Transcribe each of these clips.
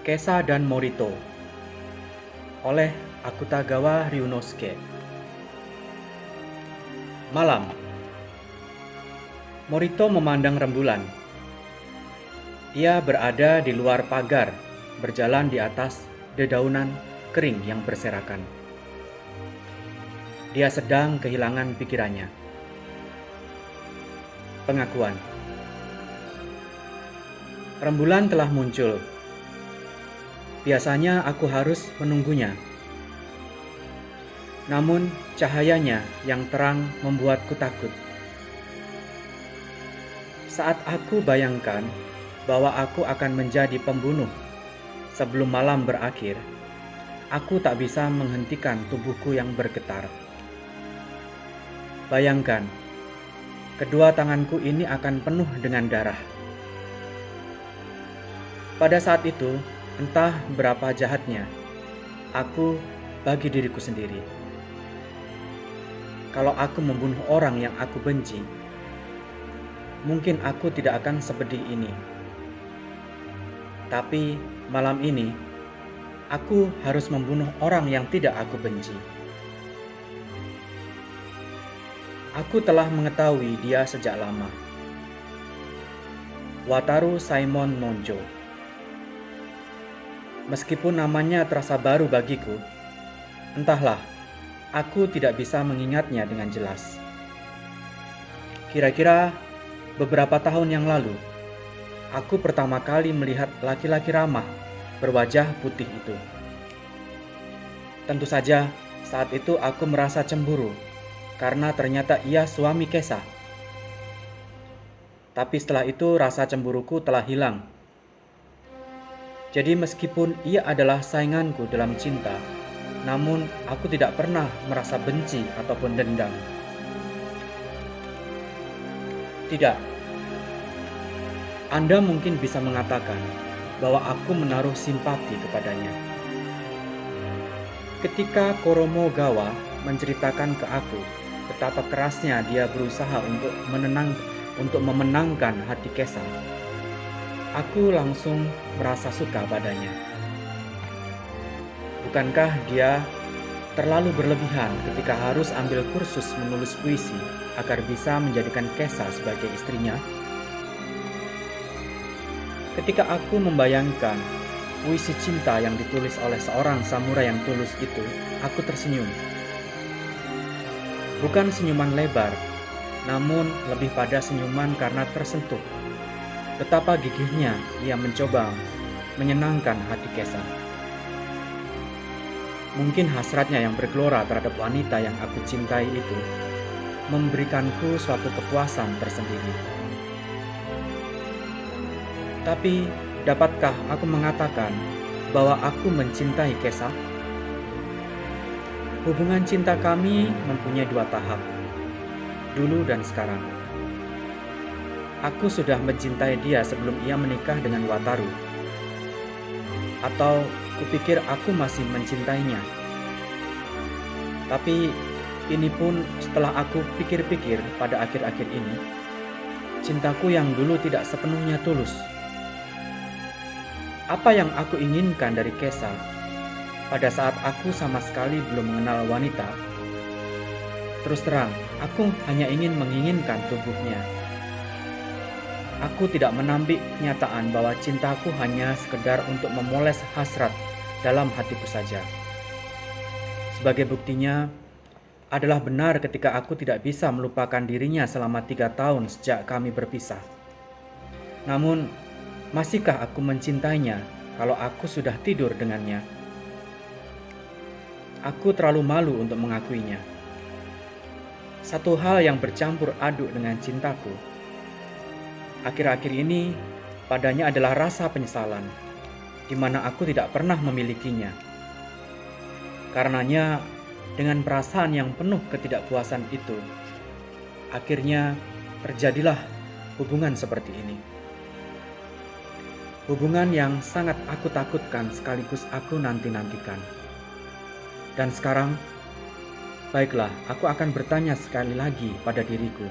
Kesa dan Morito oleh Akutagawa Ryunosuke. Malam. Morito memandang rembulan. Ia berada di luar pagar, berjalan di atas dedaunan kering yang berserakan. Dia sedang kehilangan pikirannya. Pengakuan. Rembulan telah muncul. Biasanya aku harus menunggunya. Namun cahayanya yang terang membuatku takut. Saat aku bayangkan bahwa aku akan menjadi pembunuh sebelum malam berakhir, aku tak bisa menghentikan tubuhku yang bergetar. Bayangkan, kedua tanganku ini akan penuh dengan darah. Pada saat itu, entah berapa jahatnya, aku bagi diriku sendiri. Kalau aku membunuh orang yang aku benci, mungkin aku tidak akan sepedih ini. Tapi malam ini, aku harus membunuh orang yang tidak aku benci. Aku telah mengetahui dia sejak lama. Wataru Simon Monjo. Meskipun namanya terasa baru bagiku, entahlah, aku tidak bisa mengingatnya dengan jelas. Kira-kira beberapa tahun yang lalu, aku pertama kali melihat laki-laki ramah berwajah putih itu. Tentu saja, saat itu aku merasa cemburu karena ternyata ia suami Kesa. Tapi setelah itu rasa cemburuku telah hilang. Jadi meskipun ia adalah sainganku dalam cinta, namun aku tidak pernah merasa benci ataupun dendam. Tidak. Anda mungkin bisa mengatakan bahwa aku menaruh simpati kepadanya. Ketika Koromogawa menceritakan ke aku betapa kerasnya dia berusaha untuk memenangkan hati Kesa, aku langsung merasa suka padanya. Bukankah dia terlalu berlebihan ketika harus ambil kursus menulis puisi agar bisa menjadikan Kesa sebagai istrinya? Ketika aku membayangkan puisi cinta yang ditulis oleh seorang samurai yang tulus itu, aku tersenyum. Bukan senyuman lebar, namun lebih pada senyuman karena tersentuh. Betapa gigihnya ia mencoba menyenangkan hati Kesa. Mungkin hasratnya yang bergelora terhadap wanita yang aku cintai itu memberikanku suatu kepuasan tersendiri. Tapi, dapatkah aku mengatakan bahwa aku mencintai Kesa? Hubungan cinta kami mempunyai dua tahap, dulu dan sekarang. Aku sudah mencintai dia sebelum ia menikah dengan Wataru. Atau kupikir aku masih mencintainya. Tapi ini pun setelah aku pikir-pikir pada akhir-akhir ini, cintaku yang dulu tidak sepenuhnya tulus. Apa yang aku inginkan dari Kesa pada saat aku sama sekali belum mengenal wanita? Terus terang, aku hanya ingin menginginkan tubuhnya. Aku tidak menampik kenyataan bahwa cintaku hanya sekedar untuk memoles hasrat dalam hatiku saja. Sebagai buktinya, adalah benar ketika aku tidak bisa melupakan dirinya selama 3 tahun sejak kami berpisah. Namun, masihkah aku mencintainya kalau aku sudah tidur dengannya? Aku terlalu malu untuk mengakuinya. Satu hal yang bercampur aduk dengan cintaku akhir-akhir ini padanya adalah rasa penyesalan, di mana aku tidak pernah memilikinya. Karenanya, dengan perasaan yang penuh ketidakpuasan itu, akhirnya terjadilah hubungan seperti ini. Hubungan yang sangat aku takutkan sekaligus aku nanti-nantikan. Dan sekarang, baiklah, aku akan bertanya sekali lagi pada diriku.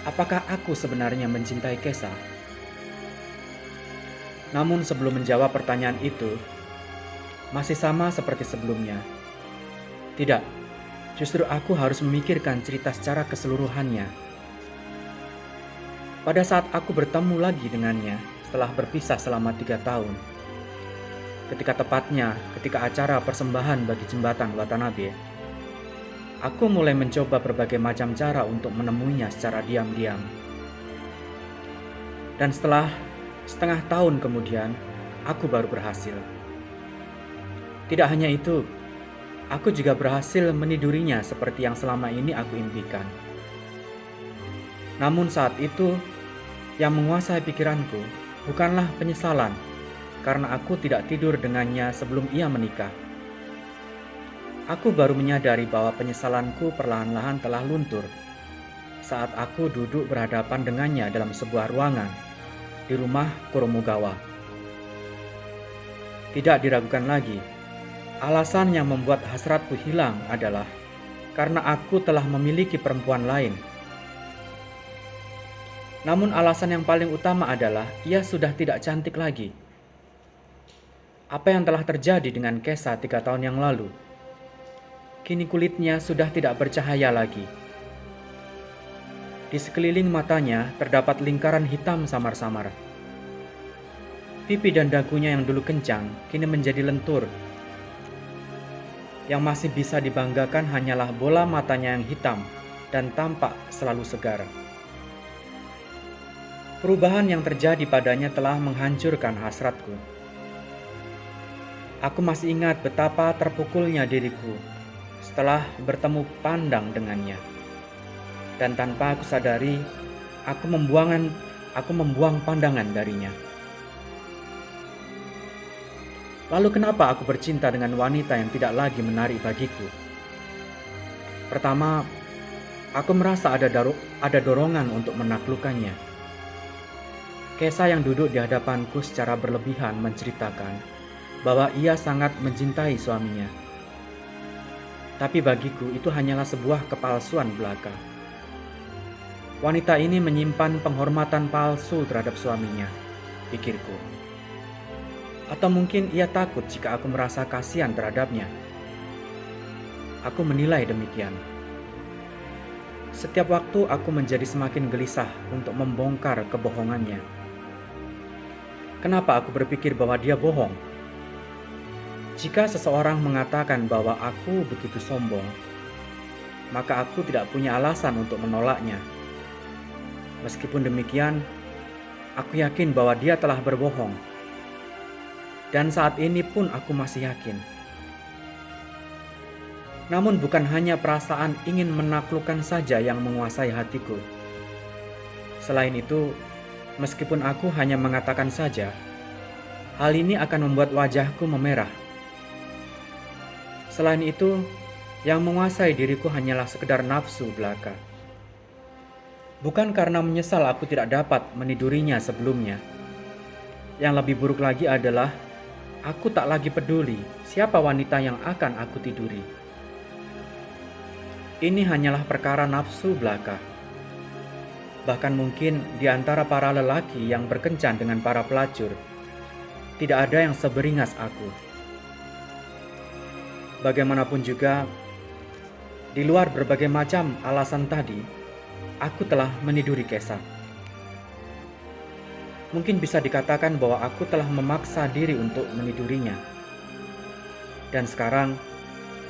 Apakah aku sebenarnya mencintai Kesa? Namun sebelum menjawab pertanyaan itu, masih sama seperti sebelumnya. Tidak, justru aku harus memikirkan cerita secara keseluruhannya. Pada saat aku bertemu lagi dengannya setelah berpisah selama 3 tahun, ketika acara persembahan bagi jembatan Watanabe, aku mulai mencoba berbagai macam cara untuk menemuinya secara diam-diam. Dan setelah setengah tahun kemudian, aku baru berhasil. Tidak hanya itu, aku juga berhasil menidurinya seperti yang selama ini aku impikan. Namun saat itu, yang menguasai pikiranku bukanlah penyesalan karena aku tidak tidur dengannya sebelum ia menikah. Aku baru menyadari bahwa penyesalanku perlahan-lahan telah luntur saat aku duduk berhadapan dengannya dalam sebuah ruangan di rumah Kuromugawa. Tidak diragukan lagi, alasan yang membuat hasratku hilang adalah karena aku telah memiliki perempuan lain. Namun alasan yang paling utama adalah ia sudah tidak cantik lagi. Apa yang telah terjadi dengan Kesa 3 tahun yang lalu? Kini kulitnya sudah tidak bercahaya lagi. Di sekeliling matanya terdapat lingkaran hitam samar-samar. Pipi dan dagunya yang dulu kencang kini menjadi lentur. Yang masih bisa dibanggakan hanyalah bola matanya yang hitam dan tampak selalu segar. Perubahan yang terjadi padanya telah menghancurkan hasratku. Aku masih ingat betapa terpukulnya diriku setelah bertemu pandang dengannya. Dan tanpa aku sadari, aku membuang pandangan darinya. Lalu kenapa aku bercinta dengan wanita yang tidak lagi menarik bagiku? Pertama, aku merasa ada dorongan untuk menaklukkannya. Kesa yang duduk di hadapanku secara berlebihan menceritakan bahwa ia sangat mencintai suaminya. Tapi bagiku itu hanyalah sebuah kepalsuan belaka. Wanita ini menyimpan penghormatan palsu terhadap suaminya, pikirku. Atau mungkin ia takut jika aku merasa kasihan terhadapnya. Aku menilai demikian. Setiap waktu aku menjadi semakin gelisah untuk membongkar kebohongannya. Kenapa aku berpikir bahwa dia bohong? Jika seseorang mengatakan bahwa aku begitu sombong, maka aku tidak punya alasan untuk menolaknya. Meskipun demikian, aku yakin bahwa dia telah berbohong. Dan saat ini pun aku masih yakin. Namun bukan hanya perasaan ingin menaklukkan saja yang menguasai hatiku. Selain itu, meskipun aku hanya mengatakan saja, hal ini akan membuat wajahku memerah. Selain itu, yang menguasai diriku hanyalah sekedar nafsu belaka. Bukan karena menyesal aku tidak dapat menidurinya sebelumnya. Yang lebih buruk lagi adalah aku tak lagi peduli siapa wanita yang akan aku tiduri. Ini hanyalah perkara nafsu belaka. Bahkan mungkin di antara para lelaki yang berkencan dengan para pelacur, tidak ada yang seberingas aku. Bagaimanapun juga, di luar berbagai macam alasan tadi, aku telah meniduri Kesa. Mungkin bisa dikatakan bahwa aku telah memaksa diri untuk menidurinya. Dan sekarang,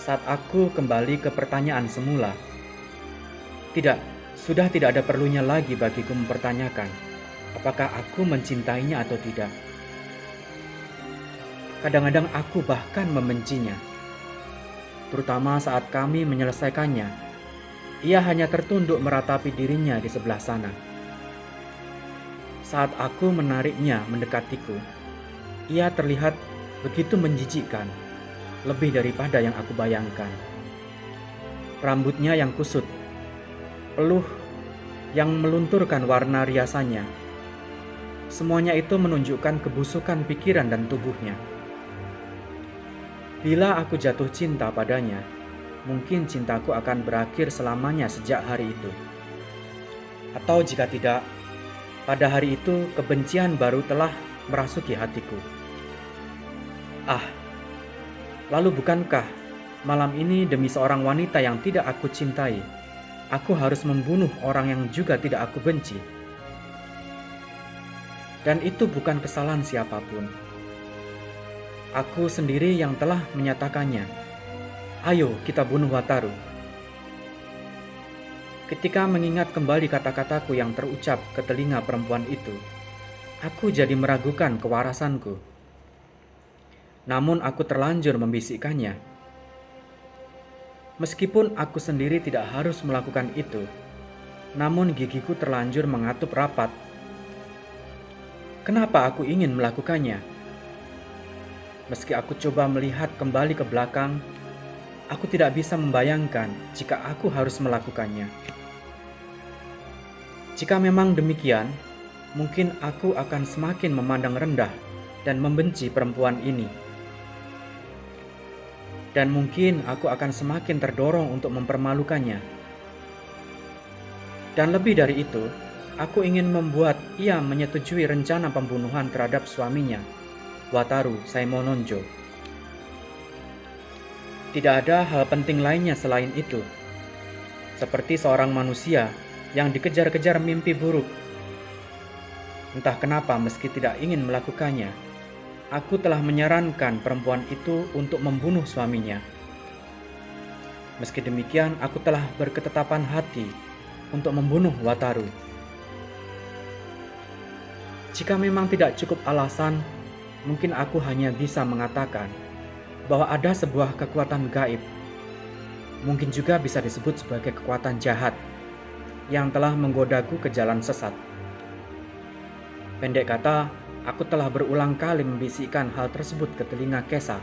saat aku kembali ke pertanyaan semula, sudah tidak ada perlunya lagi bagiku mempertanyakan apakah aku mencintainya atau tidak. Kadang-kadang aku bahkan membencinya, terutama saat kami menyelesaikannya. Ia hanya tertunduk meratapi dirinya di sebelah sana. Saat aku menariknya mendekatiku, ia terlihat begitu menjijikkan, lebih daripada yang aku bayangkan. Rambutnya yang kusut, peluh yang melunturkan warna riasannya, semuanya itu menunjukkan kebusukan pikiran dan tubuhnya. Bila aku jatuh cinta padanya, mungkin cintaku akan berakhir selamanya sejak hari itu. Atau jika tidak, pada hari itu kebencian baru telah merasuki hatiku. Ah, lalu bukankah malam ini demi seorang wanita yang tidak aku cintai, aku harus membunuh orang yang juga tidak aku benci? Dan itu bukan kesalahan siapapun. Aku sendiri yang telah menyatakannya. Ayo kita bunuh Wataru. Ketika mengingat kembali kata-kataku yang terucap ke telinga perempuan itu, aku jadi meragukan kewarasanku. Namun aku terlanjur membisikkannya. Meskipun aku sendiri tidak harus melakukan itu, namun gigiku terlanjur mengatup rapat. Kenapa aku ingin melakukannya? Meski aku coba melihat kembali ke belakang, aku tidak bisa membayangkan jika aku harus melakukannya. Jika memang demikian, mungkin aku akan semakin memandang rendah dan membenci perempuan ini. Dan mungkin aku akan semakin terdorong untuk mempermalukannya. Dan lebih dari itu, aku ingin membuat ia menyetujui rencana pembunuhan terhadap suaminya, Wataru Saimononjo. Tidak ada hal penting lainnya selain itu. Seperti seorang manusia yang dikejar-kejar mimpi buruk. Entah kenapa meski tidak ingin melakukannya, aku telah menyarankan perempuan itu untuk membunuh suaminya. Meski demikian, aku telah berketetapan hati untuk membunuh Wataru. Jika memang tidak cukup alasan, mungkin aku hanya bisa mengatakan bahwa ada sebuah kekuatan gaib, mungkin juga bisa disebut sebagai kekuatan jahat, yang telah menggodaku ke jalan sesat. Pendek kata, aku telah berulang kali membisikkan hal tersebut ke telinga Kesa.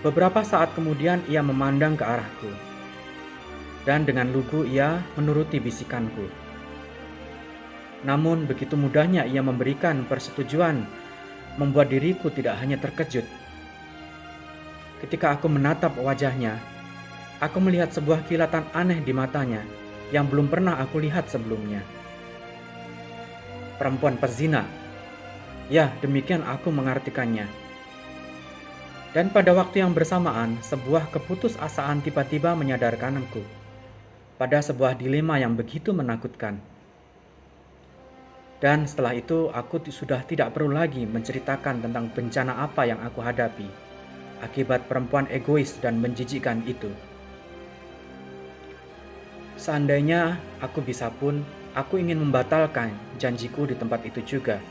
Beberapa saat kemudian ia memandang ke arahku, dan dengan lugu ia menuruti bisikanku. Namun begitu mudahnya ia memberikan persetujuan, membuat diriku tidak hanya terkejut. Ketika aku menatap wajahnya, aku melihat sebuah kilatan aneh di matanya yang belum pernah aku lihat sebelumnya. Perempuan pezina. Ya, demikian aku mengartikannya. Dan pada waktu yang bersamaan, sebuah keputusasaan tiba-tiba menyadarkanku pada sebuah dilema yang begitu menakutkan. Dan setelah itu, aku sudah tidak perlu lagi menceritakan tentang bencana apa yang aku hadapi akibat perempuan egois dan menjijikkan itu. Seandainya aku bisa pun, aku ingin membatalkan janjiku di tempat itu juga.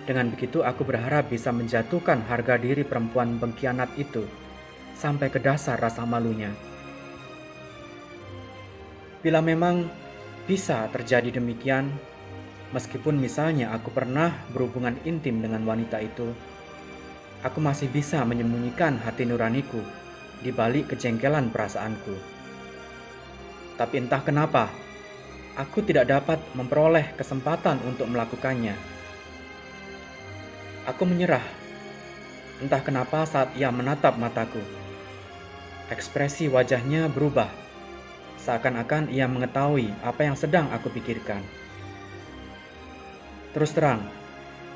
Dengan begitu aku berharap bisa menjatuhkan harga diri perempuan pengkhianat itu sampai ke dasar rasa malunya. Bila memang bisa terjadi demikian, meskipun misalnya aku pernah berhubungan intim dengan wanita itu, aku masih bisa menyembunyikan hati nuraniku di balik kejengkelan perasaanku. Tapi entah kenapa, aku tidak dapat memperoleh kesempatan untuk melakukannya. Aku menyerah. Entah kenapa saat ia menatap mataku, ekspresi wajahnya berubah, seakan-akan ia mengetahui apa yang sedang aku pikirkan. Terus terang,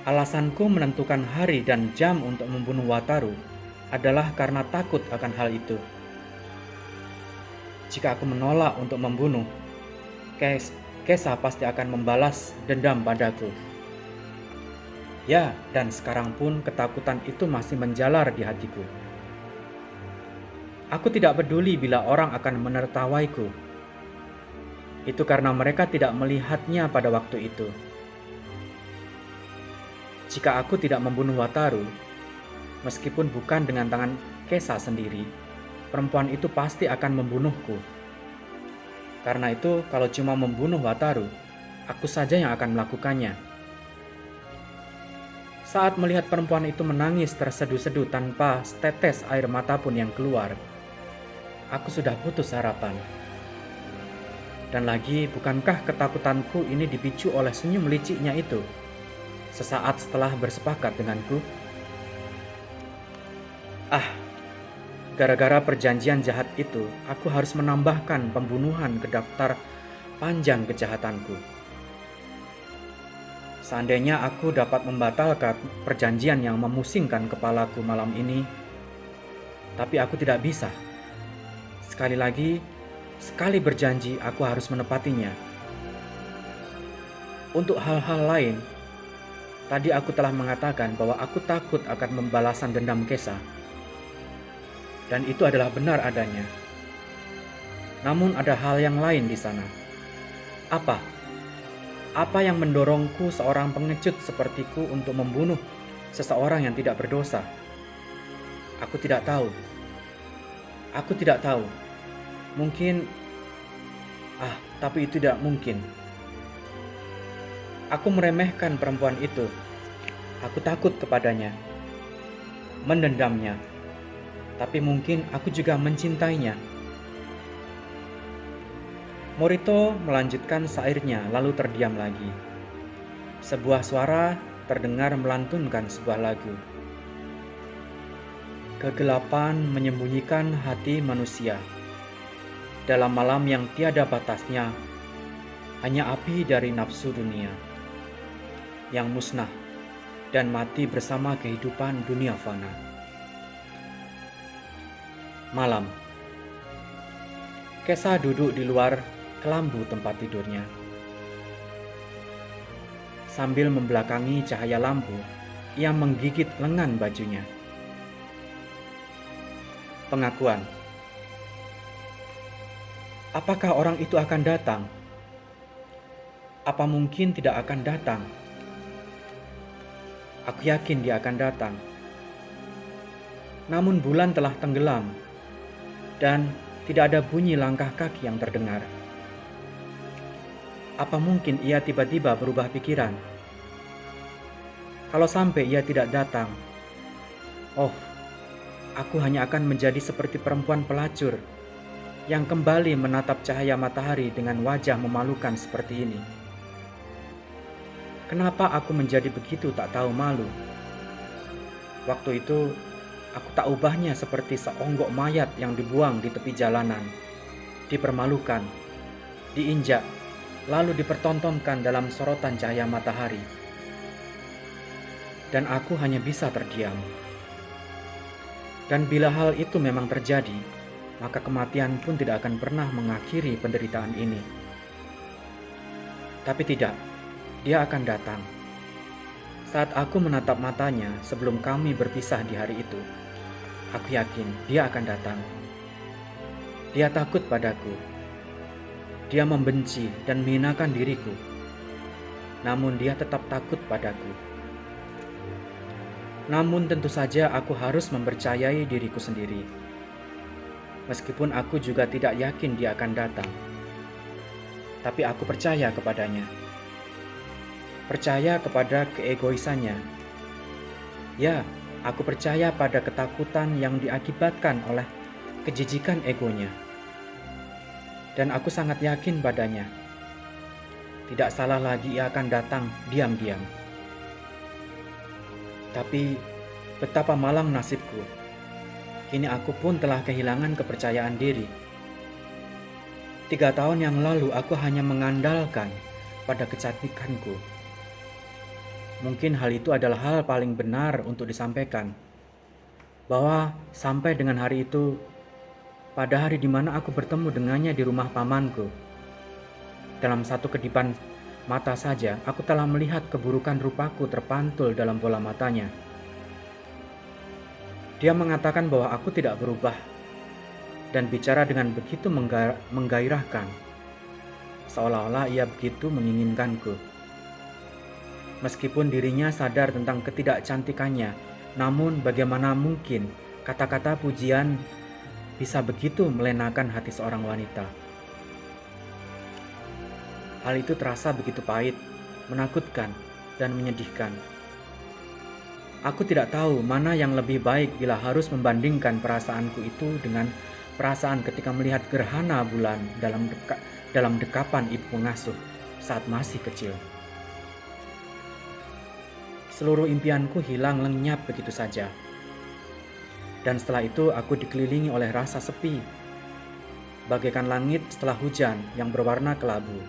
alasanku menentukan hari dan jam untuk membunuh Wataru adalah karena takut akan hal itu. Jika aku menolak untuk membunuh, Kesa pasti akan membalas dendam padaku. Ya, dan sekarang pun ketakutan itu masih menjalar di hatiku. Aku tidak peduli bila orang akan menertawaiku. Itu karena mereka tidak melihatnya pada waktu itu. Jika aku tidak membunuh Wataru, meskipun bukan dengan tangan Kesa sendiri, perempuan itu pasti akan membunuhku. Karena itu, kalau cuma membunuh Wataru, aku saja yang akan melakukannya. Saat melihat perempuan itu menangis terseduh-seduh tanpa setetes air mata pun yang keluar, aku sudah putus harapan. Dan lagi, bukankah ketakutanku ini dipicu oleh senyum liciknya itu sesaat setelah bersepakat denganku? Gara-gara perjanjian jahat itu, aku harus menambahkan pembunuhan ke daftar panjang kejahatanku. Seandainya aku dapat membatalkan perjanjian yang memusingkan kepalaku malam ini, tapi aku tidak bisa. Sekali lagi, sekali berjanji aku harus menepatinya. Untuk hal-hal lain, tadi aku telah mengatakan bahwa aku takut akan pembalasan dendam Kesa. Dan itu adalah benar adanya. Namun ada hal yang lain di sana. Apa? Apa yang mendorongku seorang pengecut sepertiku untuk membunuh seseorang yang tidak berdosa? Aku tidak tahu. Aku tidak tahu. Mungkin, tapi itu tidak mungkin. Aku meremehkan perempuan itu. Aku takut kepadanya, mendendamnya. Tapi mungkin aku juga mencintainya. Morito melanjutkan syairnya lalu terdiam lagi. Sebuah suara terdengar melantunkan sebuah lagu. Kegelapan menyembunyikan hati manusia. Dalam malam yang tiada batasnya, hanya api dari nafsu dunia yang musnah dan mati bersama kehidupan dunia fana. Malam. Kesa duduk di luar kelambu tempat tidurnya. Sambil membelakangi cahaya lampu, ia menggigit lengan bajunya. Pengakuan. Apakah orang itu akan datang? Apa mungkin tidak akan datang? Aku yakin dia akan datang. Namun bulan telah tenggelam dan tidak ada bunyi langkah kaki yang terdengar. Apa mungkin ia tiba-tiba berubah pikiran? Kalau sampai ia tidak datang, aku hanya akan menjadi seperti perempuan pelacur yang kembali menatap cahaya matahari dengan wajah memalukan seperti ini. Kenapa aku menjadi begitu tak tahu malu? Waktu itu, aku tak ubahnya seperti seonggok mayat yang dibuang di tepi jalanan, dipermalukan, diinjak, lalu dipertontonkan dalam sorotan cahaya matahari. Dan aku hanya bisa terdiam. Dan bila hal itu memang terjadi, maka kematian pun tidak akan pernah mengakhiri penderitaan ini. Tapi tidak, dia akan datang. Saat aku menatap matanya sebelum kami berpisah di hari itu, aku yakin dia akan datang. Dia takut padaku. Dia membenci dan menghinakan diriku. Namun dia tetap takut padaku. Namun tentu saja aku harus mempercayai diriku sendiri. Meskipun aku juga tidak yakin dia akan datang. Tapi aku percaya kepadanya. Percaya kepada keegoisannya. Ya, aku percaya pada ketakutan yang diakibatkan oleh kejijikan egonya. Dan aku sangat yakin padanya. Tidak salah lagi ia akan datang diam-diam. Tapi betapa malang nasibku. Kini aku pun telah kehilangan kepercayaan diri. 3 tahun yang lalu aku hanya mengandalkan pada kecantikanku. Mungkin hal itu adalah hal paling benar untuk disampaikan. Bahwa sampai dengan hari itu, pada hari di mana aku bertemu dengannya di rumah pamanku, dalam satu kedipan mata saja, aku telah melihat keburukan rupaku terpantul dalam bola matanya. Dia mengatakan bahwa aku tidak berubah, dan bicara dengan begitu menggairahkan, seolah-olah ia begitu menginginkanku. Meskipun dirinya sadar tentang ketidakcantikannya, namun bagaimana mungkin kata-kata pujian bisa begitu melenakan hati seorang wanita. Hal itu terasa begitu pahit, menakutkan, dan menyedihkan. Aku tidak tahu mana yang lebih baik bila harus membandingkan perasaanku itu dengan perasaan ketika melihat gerhana bulan dalam dekapan ibu pengasuh saat masih kecil. Seluruh impianku hilang lenyap begitu saja. Dan setelah itu aku dikelilingi oleh rasa sepi, bagaikan langit setelah hujan yang berwarna kelabu.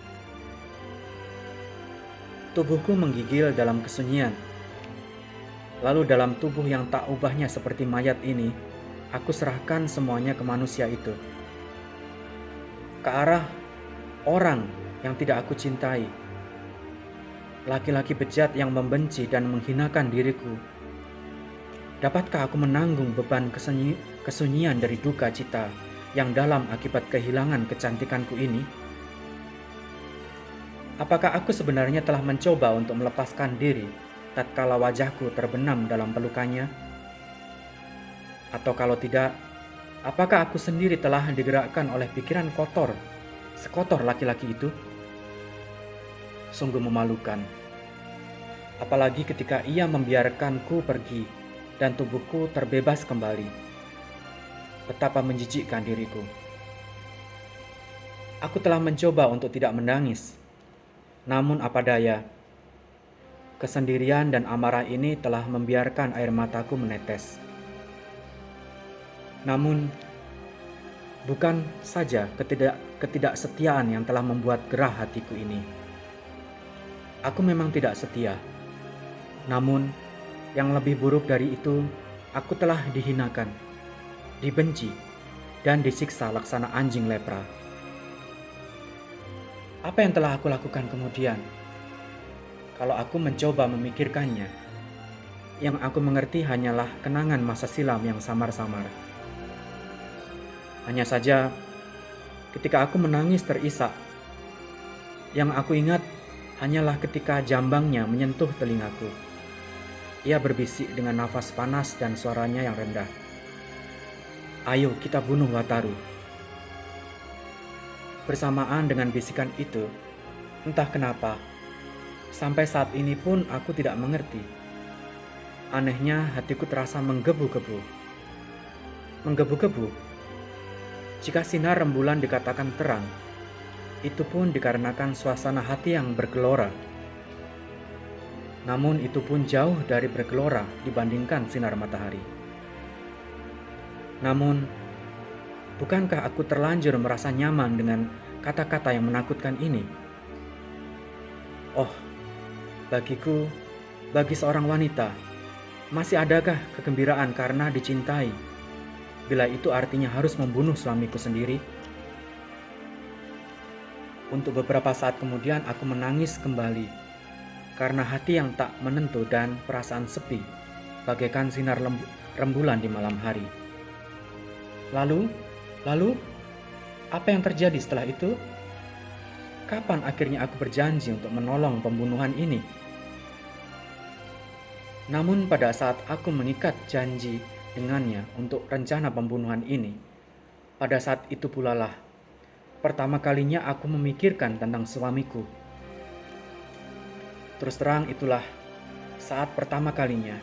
Tubuhku menggigil dalam kesunyian. Lalu dalam tubuh yang tak ubahnya seperti mayat ini, aku serahkan semuanya ke manusia itu. Ke arah orang yang tidak aku cintai. Laki-laki bejat yang membenci dan menghinakan diriku. Dapatkah aku menanggung beban kesunyian dari duka cita yang dalam akibat kehilangan kecantikanku ini? Apakah aku sebenarnya telah mencoba untuk melepaskan diri tatkala wajahku terbenam dalam pelukannya? Atau kalau tidak, apakah aku sendiri telah digerakkan oleh pikiran kotor, sekotor laki-laki itu? Sungguh memalukan. Apalagi ketika ia membiarkanku pergi dan tubuhku terbebas kembali. Betapa menjijikkan diriku. Aku telah mencoba untuk tidak menangis. Namun apa daya, kesendirian dan amarah ini telah membiarkan air mataku menetes. Namun, bukan saja ketidaksetiaan yang telah membuat gerah hatiku ini. Aku memang tidak setia. Namun, yang lebih buruk dari itu, aku telah dihinakan, dibenci, dan disiksa laksana anjing lepra. Apa yang telah aku lakukan kemudian? Kalau aku mencoba memikirkannya, yang aku mengerti hanyalah kenangan masa silam yang samar-samar. Hanya saja, ketika aku menangis terisak, yang aku ingat hanyalah ketika jambangnya menyentuh telingaku. Ia berbisik dengan nafas panas dan suaranya yang rendah. "Ayo kita bunuh Wataru." Bersamaan dengan bisikan itu, entah kenapa, sampai saat ini pun aku tidak mengerti. Anehnya hatiku terasa menggebu-gebu. Menggebu-gebu. Jika sinar rembulan dikatakan terang, itu pun dikarenakan suasana hati yang bergelora. Namun itu pun jauh dari bergelora dibandingkan sinar matahari. Namun, bukankah aku terlanjur merasa nyaman dengan kata-kata yang menakutkan ini? Oh, bagiku, bagi seorang wanita, masih adakah kegembiraan karena dicintai? Bila itu artinya harus membunuh suamiku sendiri? Untuk beberapa saat kemudian aku menangis kembali, karena hati yang tak menentu dan perasaan sepi, bagaikan sinar rembulan di malam hari. Lalu, apa yang terjadi setelah itu? Kapan akhirnya aku berjanji untuk menolong pembunuhan ini? Namun pada saat aku mengikat janji dengannya untuk rencana pembunuhan ini, pada saat itu pula lah pertama kalinya aku memikirkan tentang suamiku. Terus terang itulah saat pertama kalinya.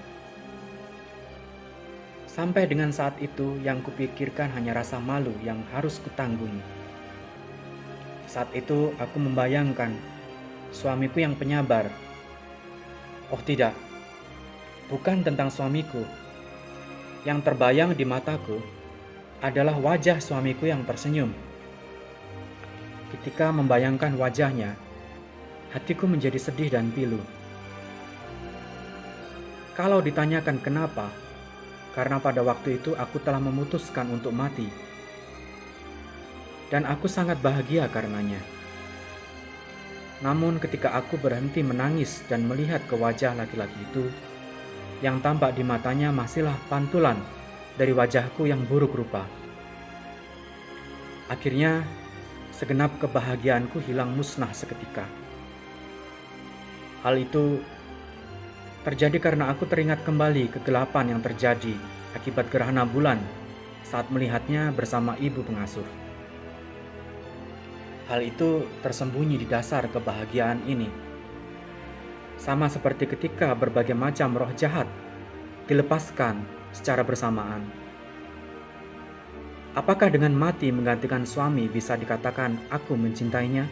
Sampai dengan saat itu yang kupikirkan hanya rasa malu yang harus kutanggung. Saat itu aku membayangkan suamiku yang penyabar. Oh tidak, bukan tentang suamiku. Yang terbayang di mataku adalah wajah suamiku yang tersenyum. Ketika membayangkan wajahnya, hatiku menjadi sedih dan pilu. Kalau ditanyakan kenapa, karena pada waktu itu aku telah memutuskan untuk mati. Dan aku sangat bahagia karenanya. Namun ketika aku berhenti menangis dan melihat ke wajah laki-laki itu, yang tampak di matanya masihlah pantulan dari wajahku yang buruk rupa. Akhirnya, segenap kebahagiaanku hilang musnah seketika. Hal itu terjadi karena aku teringat kembali kegelapan yang terjadi akibat gerhana bulan saat melihatnya bersama ibu pengasuh. Hal itu tersembunyi di dasar kebahagiaan ini. Sama seperti ketika berbagai macam roh jahat dilepaskan secara bersamaan. Apakah dengan mati menggantikan suami bisa dikatakan aku mencintainya?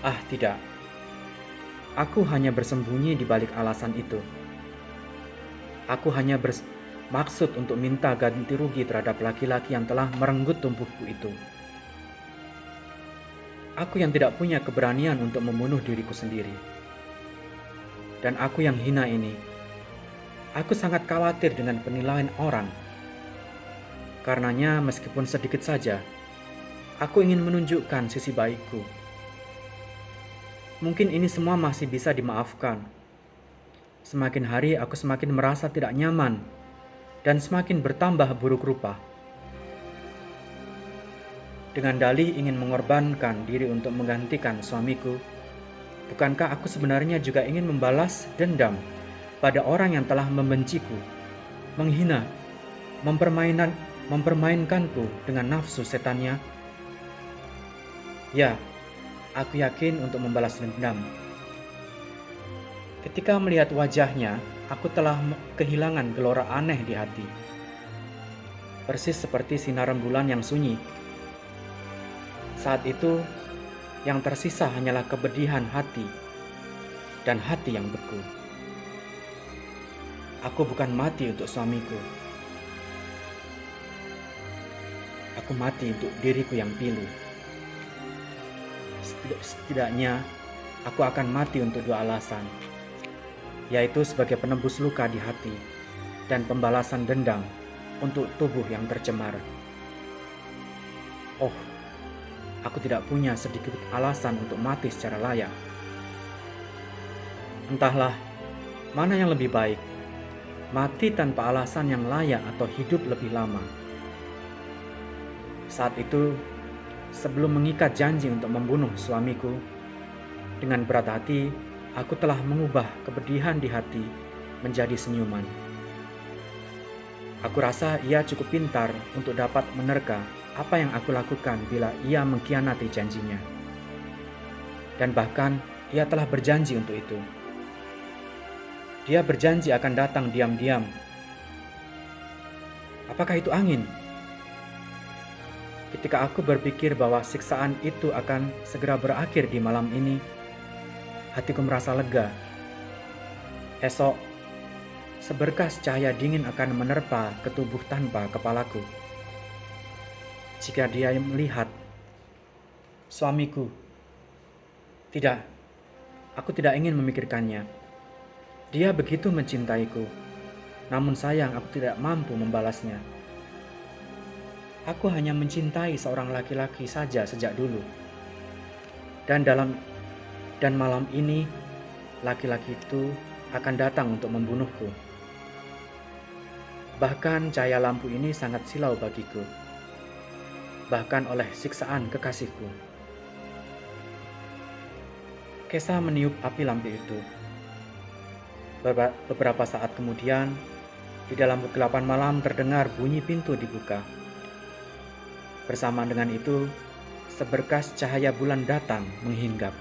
Ah, tidak. Aku hanya bersembunyi di balik alasan itu. Aku hanya bermaksud untuk minta ganti rugi terhadap laki-laki yang telah merenggut tubuhku itu. Aku yang tidak punya keberanian untuk membunuh diriku sendiri. Dan aku yang hina ini. Aku sangat khawatir dengan penilaian orang. Karenanya meskipun sedikit saja, aku ingin menunjukkan sisi baikku. Mungkin ini semua masih bisa dimaafkan. Semakin hari aku semakin merasa tidak nyaman dan semakin bertambah buruk rupa. Dengan dalih ingin mengorbankan diri untuk menggantikan suamiku, bukankah aku sebenarnya juga ingin membalas dendam pada orang yang telah membenciku, menghina, mempermainkanku dengan nafsu setannya? Ya, aku yakin untuk membalas dendam. Ketika melihat wajahnya, aku telah kehilangan gelora aneh di hati. Persis seperti sinar rembulan yang sunyi. Saat itu, yang tersisa hanyalah kepedihan hati dan hati yang beku. Aku bukan mati untuk suamiku. Aku mati untuk diriku yang pilu. Setidaknya, aku akan mati untuk dua alasan, yaitu sebagai penebus luka di hati dan pembalasan dendam untuk tubuh yang tercemar. Oh, aku tidak punya sedikit alasan untuk mati secara layak. Entahlah, mana yang lebih baik, mati tanpa alasan yang layak atau hidup lebih lama. Saat itu, sebelum mengikat janji untuk membunuh suamiku, dengan berat hati, aku telah mengubah kepedihan di hati menjadi senyuman. Aku rasa ia cukup pintar untuk dapat menerka apa yang aku lakukan bila ia mengkhianati janjinya. Dan bahkan ia telah berjanji untuk itu. Dia berjanji akan datang diam-diam. Apakah itu angin? Ketika aku berpikir bahwa siksaan itu akan segera berakhir di malam ini, hatiku merasa lega. Esok, seberkas cahaya dingin akan menerpa ke tubuh tanpa kepalaku. Jika dia melihat suamiku, tidak, aku tidak ingin memikirkannya. Dia begitu mencintaiku, namun sayang aku tidak mampu membalasnya. Aku hanya mencintai seorang laki-laki saja sejak dulu. Dan malam ini, laki-laki itu akan datang untuk membunuhku. Bahkan cahaya lampu ini sangat silau bagiku. Bahkan oleh siksaan kekasihku. Kesa meniup api lampu itu. Beberapa saat kemudian, di dalam kegelapan malam terdengar bunyi pintu dibuka. Bersamaan dengan itu, seberkas cahaya bulan datang menghinggap.